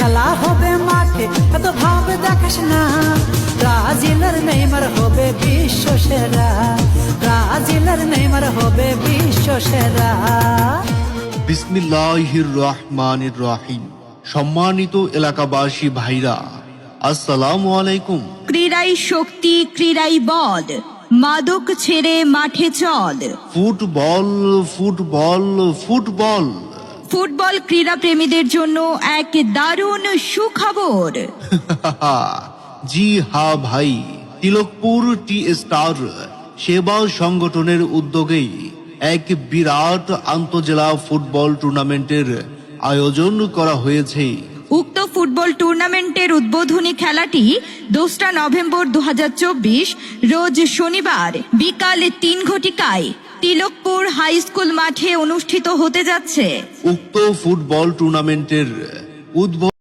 খেলা হবে মাঠে, এত ভাব দেখাস না। ব্রাজিলের নেইমার হবে বিশ্ব সেরা, ব্রাজিলের নেইমার হবে বিশ্ব সেরা। বিসমিল্লাহির রহমানির রহিম। সম্মানিত এলাকাবাসী ভাইরা, আসসালামু আলাইকুম। ক্রীড়াই শক্তি, ক্রীড়াই বল, মাদক ছেড়ে মাঠে চল। Football football football. ফুটবল ক্রীড়া প্রেমীদের জন্য এক দারুণ সুখবর। জি হ্যাঁ ভাই, তিলকপুর টি স্টার সেবা সংগঠনের উদ্যোগেই এক বিরাট আন্তজেলা ফুটবল টুর্নামেন্টের আয়োজন করা হয়েছে। উক্ত ফুটবল টুর্নামেন্টের উদ্বোধনী খেলাটি 2 নভেম্বর 2024 রোজ শনিবার বিকাল 3 ঘটিকায় তিলকপুর হাই স্কুল মাঠে অনুষ্ঠিত হতে যাচ্ছে। উক্ত ফুটবল টুর্নামেন্টের উদ্বোধন